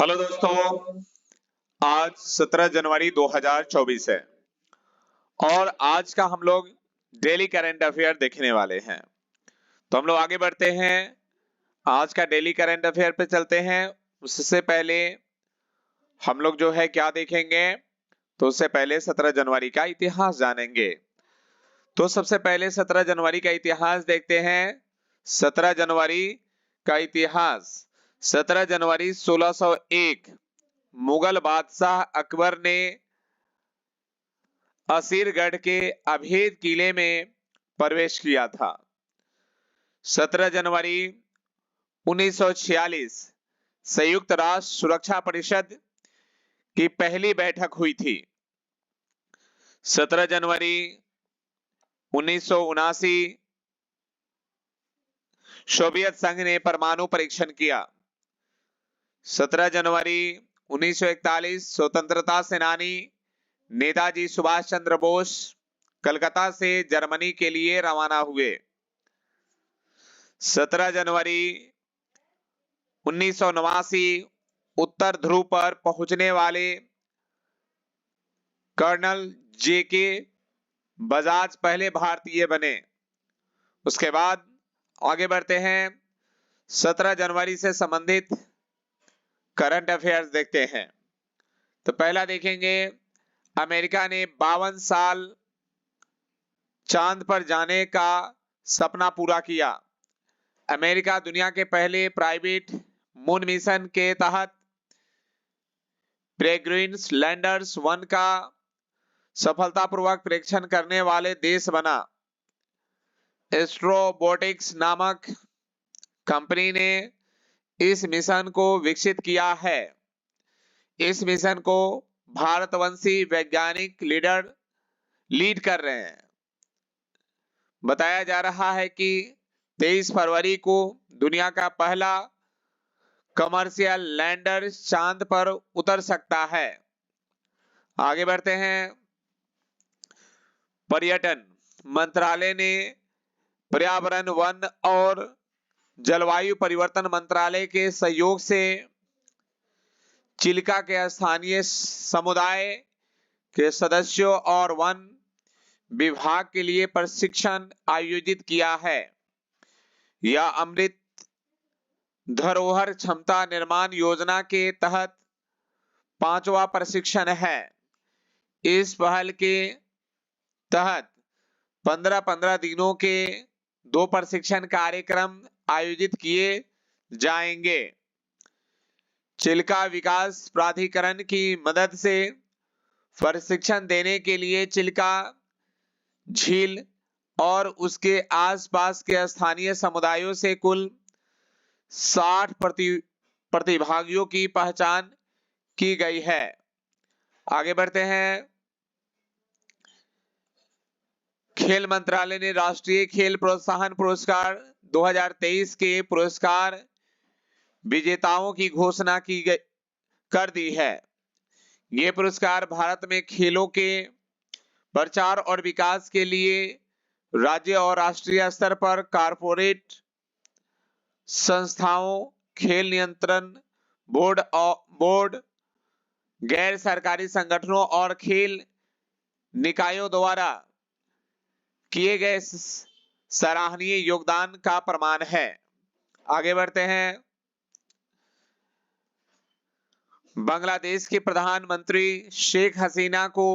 Hello दोस्तों, आज 17 जनवरी 2024 है और आज का हम लोग डेली करंट अफेयर देखने वाले हैं। तो हम लोग आगे बढ़ते हैं, आज का डेली करंट अफेयर पे चलते हैं। उससे पहले हम लोग जो है क्या देखेंगे, तो उससे पहले 17 जनवरी का इतिहास जानेंगे। तो सबसे पहले 17 जनवरी का इतिहास देखते हैं। 17 जनवरी का इतिहास। 17 जनवरी 1601 मुगल बादशाह अकबर ने असीरगढ़ के अभेद किले में प्रवेश किया था। 17 जनवरी 1946 संयुक्त राष्ट्र सुरक्षा परिषद की पहली बैठक हुई थी। 17 जनवरी 1979 सोवियत संघ ने परमाणु परीक्षण किया। 17 जनवरी 1941 स्वतंत्रता सेनानी नेताजी सुभाष चंद्र बोस कलकत्ता से जर्मनी के लिए रवाना हुए। 17 जनवरी 1989 उत्तर ध्रुव पर पहुंचने वाले कर्नल जेके बजाज पहले भारतीय बने। उसके बाद आगे बढ़ते हैं, 17 जनवरी से संबंधित करंट अफेयर्स देखते हैं। तो पहला देखेंगे, अमेरिका ने 52 साल चांद पर जाने का सपना पूरा किया। अमेरिका दुनिया के पहले प्राइवेट मून मिशन के तहत पेरेग्रिन्स लैंडर्स 1 का सफलतापूर्वक परीक्षण करने वाले देश बना। एस्ट्रोबोटिक्स नामक कंपनी ने इस मिशन को विकसित किया है। इस मिशन को भारतवंशी वैज्ञानिक लीड कर रहे हैं। बताया जा रहा है कि 23 फरवरी को दुनिया का पहला कमर्शियल लैंडर चांद पर उतर सकता है। आगे बढ़ते हैं, पर्यटन मंत्रालय ने पर्यावरण, वन और जलवायु परिवर्तन मंत्रालय के सहयोग से चिल्का के स्थानीय समुदाय के सदस्यों और वन विभाग के लिए प्रशिक्षण आयोजित किया है। यह अमृत धरोहर क्षमता निर्माण योजना के तहत 5वां प्रशिक्षण है। इस पहल के तहत 15-15 दिनों के 2 प्रशिक्षण कार्यक्रम आयोजित किए जाएंगे। चिल्का विकास प्राधिकरण की मदद से प्रशिक्षण देने के लिए चिल्का झील और उसके आसपास के स्थानीय समुदायों से कुल 60 प्रतिभागियों की पहचान की गई है। आगे बढ़ते हैं, खेल मंत्रालय ने राष्ट्रीय खेल प्रोत्साहन पुरस्कार 2023 के पुरस्कार विजेताओं की घोषणा कर दी है। ये पुरस्कार भारत में खेलों के प्रचार और विकास के लिए राज्य और राष्ट्रीय स्तर पर कॉर्पोरेट संस्थाओं, खेल नियंत्रण बोर्ड, गैर सरकारी संगठनों और खेल निकायों द्वारा किए गए सराहनीय योगदान का प्रमाण है। आगे बढ़ते हैं, बांग्लादेश के प्रधानमंत्री शेख हसीना को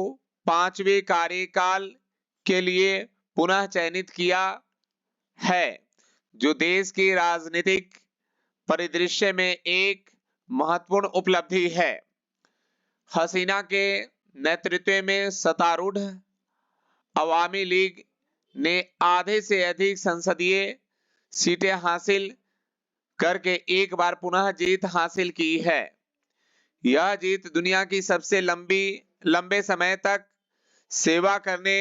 5वें कार्यकाल के लिए पुनः चयनित किया है, जो देश के राजनीतिक परिदृश्य में एक महत्वपूर्ण उपलब्धि है। हसीना के नेतृत्व में सत्तारूढ़ अवामी लीग ने आधे से अधिक संसदीय सीटें हासिल करके एक बार पुनः जीत हासिल की है। यह जीत दुनिया की सबसे लंबे समय तक सेवा करने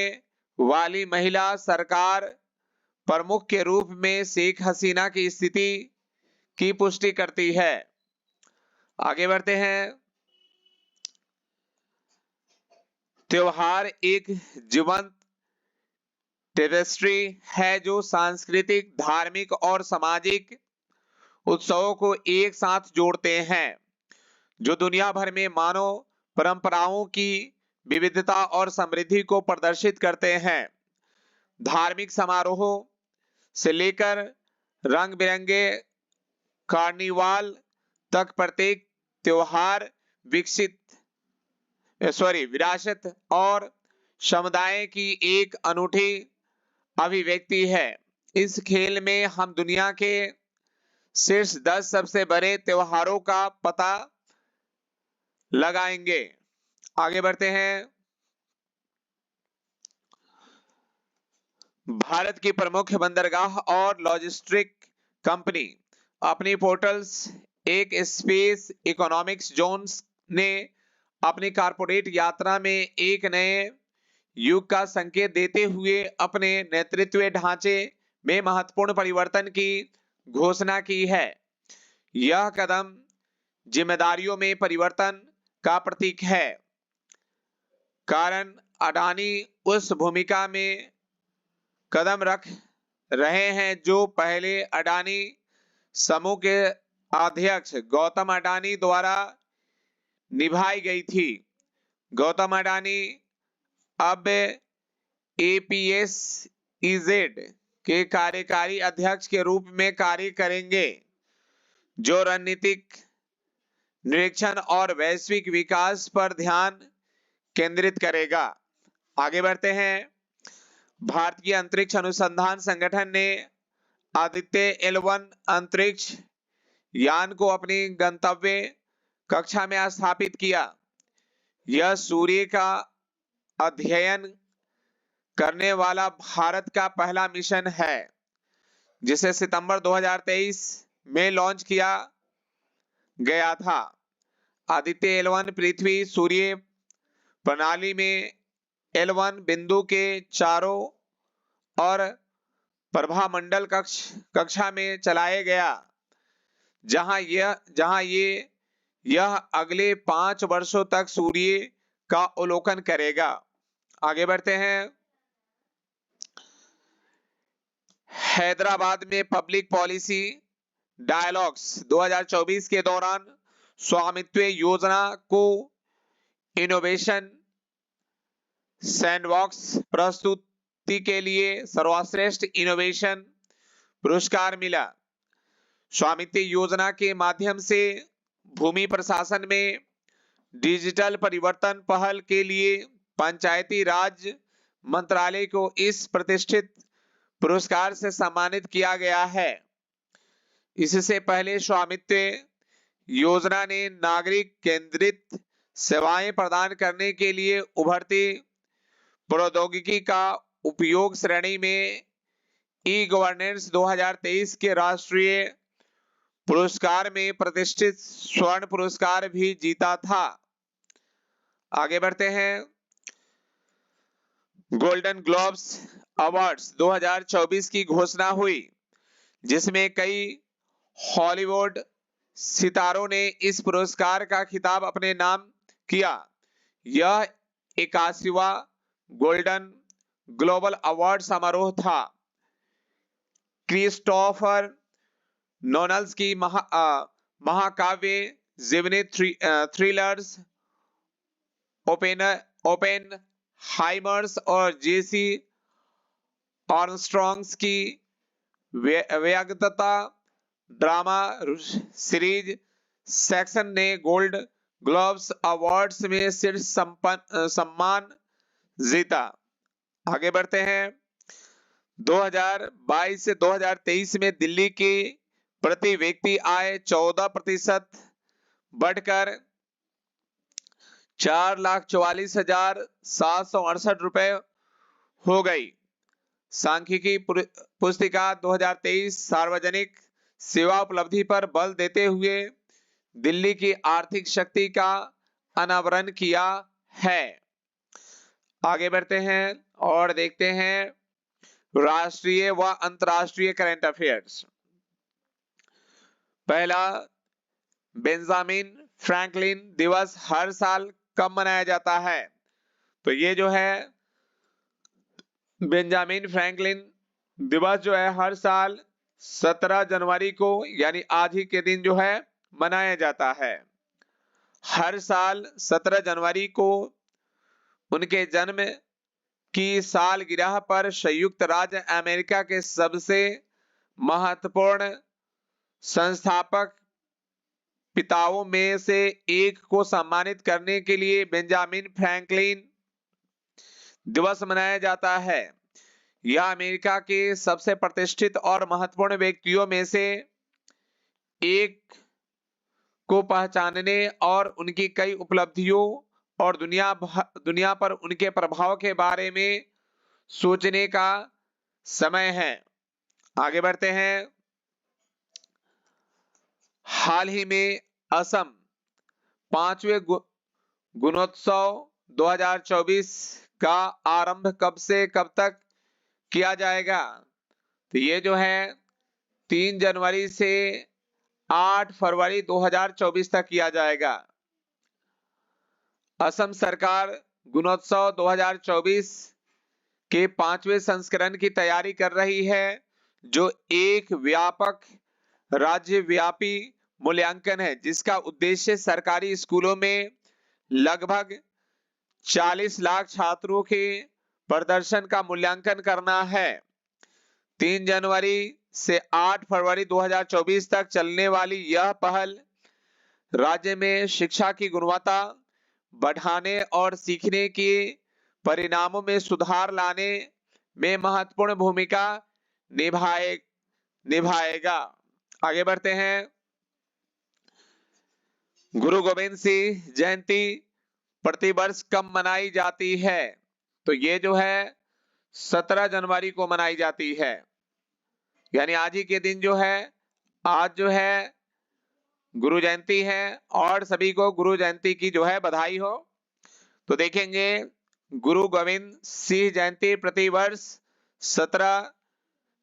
वाली महिला सरकार प्रमुख के रूप में शेख हसीना की स्थिति की पुष्टि करती है। आगे बढ़ते हैं, त्योहार एक जीवंत टेपेस्ट्री है जो सांस्कृतिक, धार्मिक और सामाजिक उत्सवों को एक साथ जोड़ते हैं। जो दुनिया भर में मानव परंपराओं की विविधता और समृद्धि को प्रदर्शित करते हैं। धार्मिक समारोहों से लेकर रंग बिरंगे कार्निवाल तक प्रत्येक त्योहार विरासत और समुदाय की एक अनूठी अभिव्यक्ति है। इस खेल में हम दुनिया के शीर्ष 10 सबसे बड़े त्योहारों का पता लगाएंगे। आगे बढ़ते हैं। भारत की प्रमुख बंदरगाह और लॉजिस्टिक कंपनी अपनी पोर्टल्स एक स्पेस इकोनॉमिक्स जोन्स ने अपनी कारपोरेट यात्रा में एक नए युग का संकेत देते हुए अपने नेतृत्व ढांचे में महत्वपूर्ण परिवर्तन की घोषणा की है। यह कदम जिम्मेदारियों में परिवर्तन का प्रतीक है, कारण अडानी उस भूमिका में कदम रख रहे हैं जो पहले अडानी समूह के अध्यक्ष गौतम अडानी द्वारा निभाई गई थी। गौतम अडानी अब एपीएसईजेड के कार्यकारी अध्यक्ष के रूप में कार्य करेंगे, जो रणनीतिक निरीक्षण और वैश्विक विकास पर ध्यान केंद्रित करेगा। आगे बढ़ते हैं। भारतीय अंतरिक्ष अनुसंधान संगठन ने आदित्य L1 अंतरिक्ष यान को अपनी गंतव्य कक्षा में स्थापित किया। यह सूर्य का अध्ययन करने वाला भारत का पहला मिशन है, जिसे सितंबर 2023 में लॉन्च किया गया था। आदित्य L1 पृथ्वी सूर्य प्रणाली में L1 बिंदु के चारों और प्रभामंडल कक्षा में चलाया गया, जहां यह अगले 5 वर्षों तक सूर्य का अवलोकन करेगा। आगे बढ़ते हैं। हैदराबाद में पब्लिक पॉलिसी डायलॉग्स 2024 के दौरान स्वामित्व योजना को इनोवेशन सैंडबॉक्स प्रस्तुति के लिए सर्वश्रेष्ठ इनोवेशन पुरस्कार मिला। स्वामित्व योजना के माध्यम से भूमि प्रशासन में डिजिटल परिवर्तन पहल के लिए पंचायती राज मंत्रालय को इस प्रतिष्ठित पुरस्कार से सम्मानित किया गया है। इससे पहले स्वामित्व योजना ने नागरिक केंद्रित सेवाएं प्रदान करने के लिए उभरती प्रौद्योगिकी का उपयोग श्रेणी में ई गवर्नेंस 2023 के राष्ट्रीय पुरस्कार में प्रतिष्ठित स्वर्ण पुरस्कार भी जीता था। आगे बढ़ते हैं। गोल्डन ग्लोब्स अवार्ड्स 2024 की घोषणा हुई, जिसमें कई हॉलीवुड सितारों ने इस पुरस्कार का खिताब अपने नाम किया। यह 81वां गोल्डन ग्लोबल अवार्ड समारोह था। क्रिस्टोफर नोनल्स की महाकाव्य जीवनी थ्रिलर्स ओपेन हाइमर्स और जेसी आर्मस्ट्रॉन्ग्स की व्यग्रता ड्रामा सीरीज सेक्शन ने गोल्ड ग्लोब्स अवार्ड्स में शीर्ष सम्मान जीता। आगे बढ़ते हैं। 2022 से 2023 में दिल्ली की प्रति व्यक्ति आय 14% बढ़कर 4,44,768 रुपए हो गई। सांख्यिकी पुस्तिका 2023 सार्वजनिक सेवा उपलब्धि पर बल देते हुए दिल्ली की आर्थिक शक्ति का अनावरण किया है। आगे बढ़ते हैं और देखते हैं राष्ट्रीय व अंतर्राष्ट्रीय करंट अफेयर्स। पहला, बेंजामिन फ्रैंकलिन दिवस हर साल कब मनाया जाता है? तो ये जो है बेंजामिन फ्रैंकलिन दिवस जो है हर साल 17 जनवरी को यानी आज ही के दिन जो है मनाया जाता है। हर साल 17 जनवरी को उनके जन्म की सालगिरह पर संयुक्त राज्य अमेरिका के सबसे महत्वपूर्ण संस्थापक पिताओं में से एक को सम्मानित करने के लिए बेंजामिन फ्रैंकलिन दिवस मनाया जाता है। यह अमेरिका के सबसे प्रतिष्ठित और महत्वपूर्ण व्यक्तियों में से एक को पहचानने और उनकी कई उपलब्धियों और दुनिया पर उनके प्रभाव के बारे में सोचने का समय है। आगे बढ़ते हैं। हाल ही में असम 5वें गुणोत्सव 2024 का आरंभ कब से कब तक किया जाएगा? तो ये जो है 3 जनवरी से 8 फरवरी 2024 तक किया जाएगा। असम सरकार गुणोत्सव 2024 के 5वें संस्करण की तैयारी कर रही है, जो एक व्यापक राज्यव्यापी मूल्यांकन है जिसका उद्देश्य सरकारी स्कूलों में लगभग 40 लाख छात्रों के प्रदर्शन का मूल्यांकन करना है। 3 जनवरी से 8 फरवरी 2024 तक चलने वाली यह पहल राज्य में शिक्षा की गुणवत्ता बढ़ाने और सीखने के परिणामों में सुधार लाने में महत्वपूर्ण भूमिका निभाएगा। आगे बढ़ते हैं। गुरु गोविंद सिंह जयंती प्रतिवर्ष कब मनाई जाती है? तो ये जो है 17 जनवरी को मनाई जाती है, यानी आज ही के दिन जो है, आज जो है गुरु जयंती है और सभी को गुरु जयंती की जो है बधाई हो। तो देखेंगे गुरु गोविंद सिंह जयंती प्रतिवर्ष 17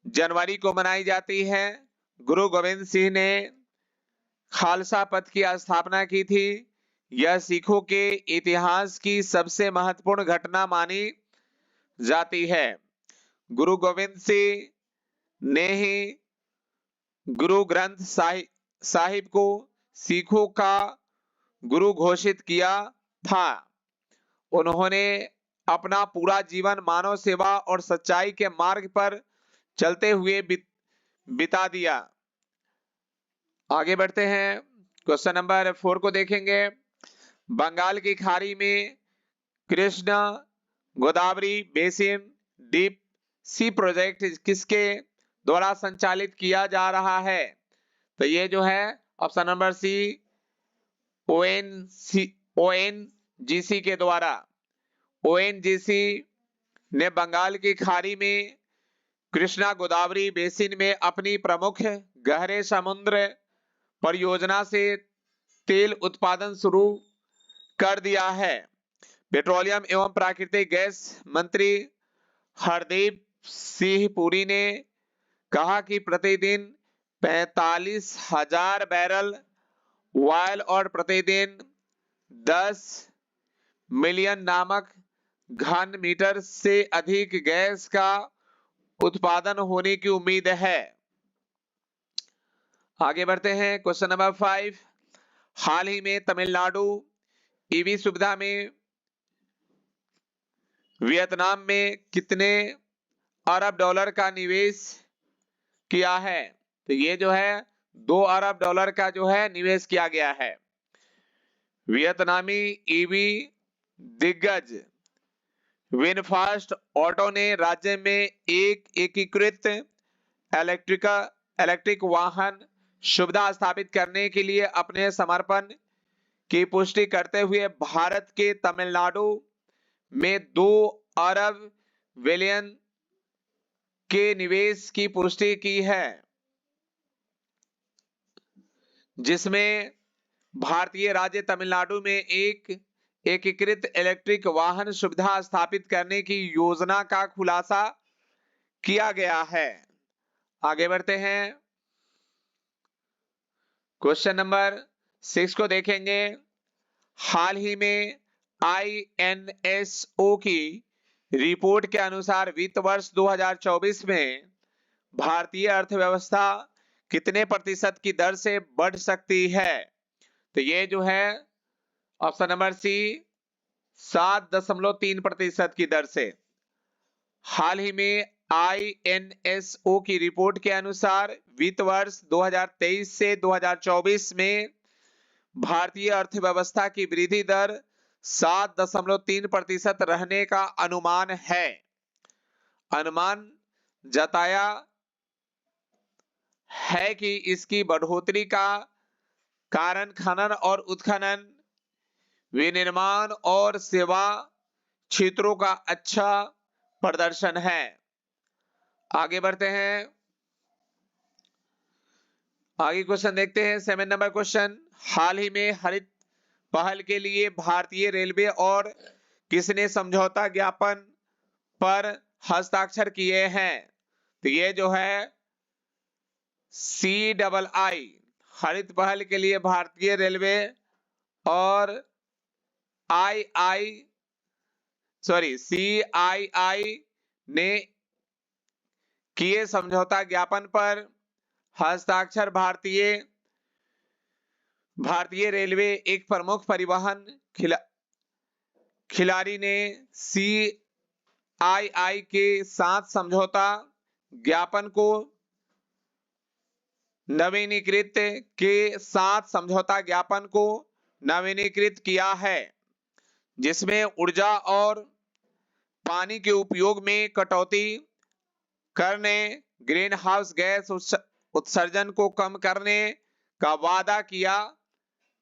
जनवरी को मनाई जाती है। गुरु गोविंद सिंह ने खालसा पंथ की स्थापना की थी। यह सिखों के इतिहास की सबसे महत्वपूर्ण घटना मानी जाती है। गुरु गोविंद सिंह ने ही गुरु ग्रंथ साहिब को सिखों का गुरु घोषित किया था। उन्होंने अपना पूरा जीवन मानव सेवा और सच्चाई के मार्ग पर चलते हुए बिता दिया। आगे बढ़ते हैं। क्वेश्चन नंबर 4 को देखेंगे। बंगाल की खाड़ी में Krishna Godavari basin deep sea project किसके द्वारा संचालित किया जा रहा है? तो ये जो है ऑप्शन नंबर सी ओएनजीसी के द्वारा। ओएनजीसी ने बंगाल की खाड़ी में कृष्णा गोदावरी बेसिन में अपनी प्रमुख गहरे समुद्र परियोजना से तेल उत्पादन शुरू कर दिया है। पेट्रोलियम एवं प्राकृतिक गैस मंत्री हरदीप सिंह पुरी ने कहा कि प्रतिदिन 45,000 बैरल ऑयल और प्रतिदिन 10 मिलियन नामक घन मीटर से अधिक गैस का उत्पादन होने की उम्मीद है। आगे बढ़ते हैं। Question number 5। हाल ही में तमिलनाडु ईवी सुविधा में वियतनाम में कितने अरब डॉलर का निवेश किया है? तो ये जो है 2 अरब डॉलर का जो है निवेश किया गया है। वियतनामी ईवी दिग्गज विनफास्ट ऑटो ने राज्य में एक एकीकृत इलेक्ट्रिक वाहन सुविधा स्थापित करने के लिए अपने समर्पण की पुष्टि करते हुए भारत के तमिलनाडु में 2 अरब बिलियन के निवेश की पुष्टि की है, जिसमें भारतीय राज्य तमिलनाडु में एक एकीकृत इलेक्ट्रिक वाहन सुविधा स्थापित करने की योजना का खुलासा किया गया है। आगे बढ़ते हैं। क्वेश्चन नंबर 6 को देखेंगे। हाल ही में INSO की रिपोर्ट के अनुसार वित्त वर्ष 2024 में भारतीय अर्थव्यवस्था कितने प्रतिशत की दर से बढ़ सकती है? तो ये जो है ऑप्शन नंबर सी 7.3% की दर से। हाल ही में INSO की रिपोर्ट के अनुसार वित्त वर्ष 2023 से 2024 में भारतीय अर्थव्यवस्था की वृद्धि दर 7.3% रहने का अनुमान है। अनुमान जताया है कि इसकी बढ़ोतरी का कारण खनन और उत्खनन, विनिर्माण और सेवा क्षेत्रों का अच्छा प्रदर्शन है। आगे बढ़ते हैं, आगे क्वेश्चन देखते हैं। 7 नंबर क्वेश्चन, हाल ही में हरित पहल के लिए भारतीय रेलवे और किसने समझौता ज्ञापन पर हस्ताक्षर किए हैं? तो ये जो है CII, हरित पहल के लिए भारतीय रेलवे और CII ने किए समझौता ज्ञापन पर हस्ताक्षर। भारतीय रेलवे एक प्रमुख परिवहन खिलाड़ी ने CII के साथ समझौता ज्ञापन को नवीनीकृत किया है, जिसमें ऊर्जा और पानी के उपयोग में कटौती करने, ग्रीन हाउस गैस उत्सर्जन को कम करने का वादा किया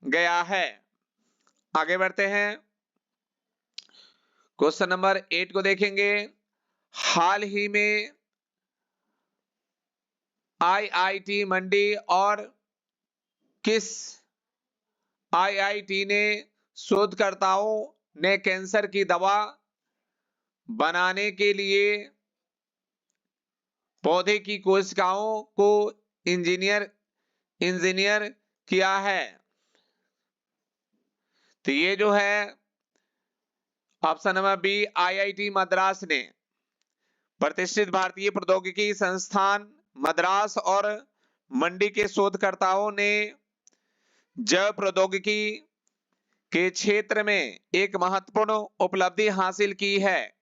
गया है। आगे बढ़ते हैं, क्वेश्चन नंबर 8 को देखेंगे। हाल ही में IIT मंडी और किस IIT ने शोधकर्ताओं ने कैंसर की दवा बनाने के लिए पौधे की कोशिकाओं को इंजीनियर किया है? तो ये जो है option number B, IIT Madras ने। प्रतिष्ठित भारतीय प्रौद्योगिकी संस्थान मद्रास और मंडी के शोधकर्ताओं ने जैव प्रौद्योगिकी के क्षेत्र में एक महत्वपूर्ण उपलब्धि हासिल की है।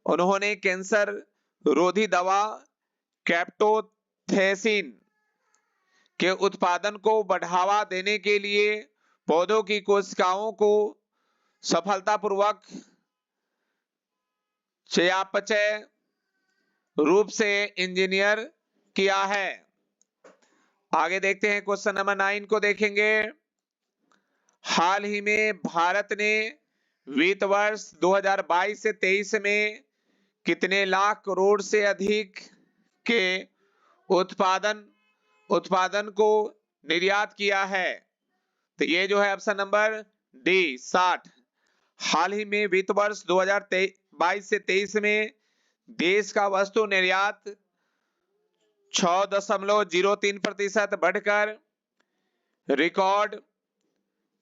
उन्होंने कैंसर रोधी दवा कैप्टोथेसिन के उत्पादन को बढ़ावा देने के लिए पौधों की कोशिकाओं को सफलतापूर्वक चयापचय रूप से इंजीनियर किया है। आगे देखते हैं, क्वेश्चन नंबर 9 को देखेंगे। हाल ही में भारत ने वित्त वर्ष 2022 से 23 में कितने लाख करोड़ से अधिक के उत्पादन को निर्यात किया है? तो ये जो है ऑप्शन नंबर डी 60। हाल ही में वित्त वर्ष 2022 से 23 में देश का वस्तु निर्यात 6.03% बढ़कर रिकॉर्ड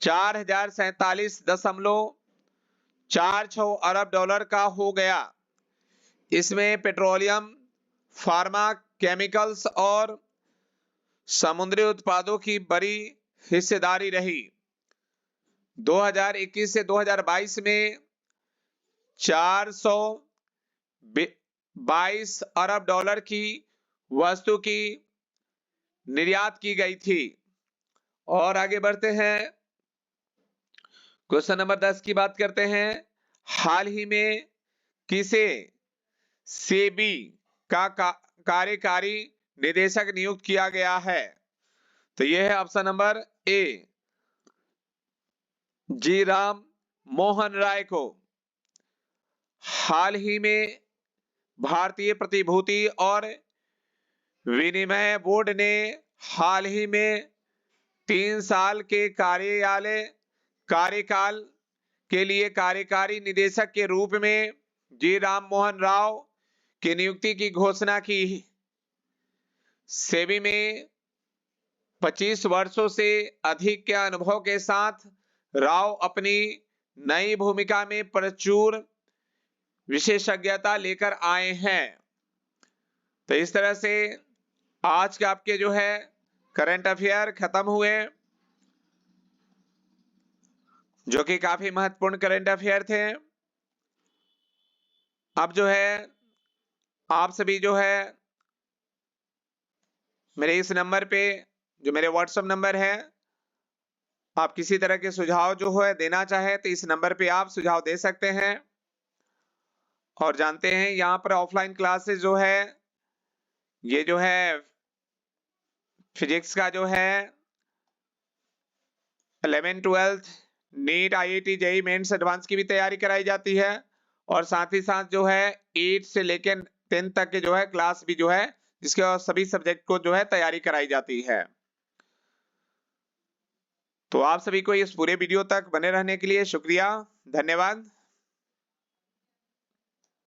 4047.46 अरब डॉलर का हो गया। इसमें पेट्रोलियम, फार्मा, केमिकल्स और समुद्री उत्पादों की बड़ी हिस्सेदारी रही। 2021 से 2022 में 422 अरब डॉलर की वस्तु की निर्यात की गई थी। और आगे बढ़ते हैं, क्वेश्चन नंबर 10 की बात करते हैं। हाल ही में किसे सेबी का कार्यकारी निदेशक नियुक्त किया गया है? तो यह है ऑप्शन नंबर ए, जी राम मोहन राय को। हाल ही में भारतीय प्रतिभूति और विनिमय बोर्ड ने हाल ही में 3 साल के कार्यकाल के लिए कार्यकारी निदेशक के रूप में जी राम मोहन राव की नियुक्ति की घोषणा की। सेबी में 25 वर्षों से अधिक के अनुभव के साथ राव अपनी नई भूमिका में प्रचुर विशेषज्ञता लेकर आए हैं। तो इस तरह से आज के आपके जो है करंट अफेयर खत्म हुए। जो कि काफी महत्वपूर्ण करंट अफेयर थे। अब जो है आप सभी जो है मेरे इस नंबर पे, जो मेरे व्हाट्सएप नंबर है, आप किसी तरह के सुझाव जो है देना चाहे तो इस नंबर पे आप सुझाव दे सकते हैं। और जानते हैं यहाँ पर ऑफलाइन क्लासेस जो है, ये जो है फिजिक्स का जो है 11 12 NEET IIT JEE mains advance की भी तैयारी कराई जाती है। और साथ ही साथ जो है 8 से लेकर 10 तक के जो है क्लास भी जो है, जिसके सभी सब्जेक्ट को जो है तैयारी कराई जाती है। तो आप सभी को इस पूरे वीडियो तक बने रहने के लिए शुक्रिया, धन्यवाद।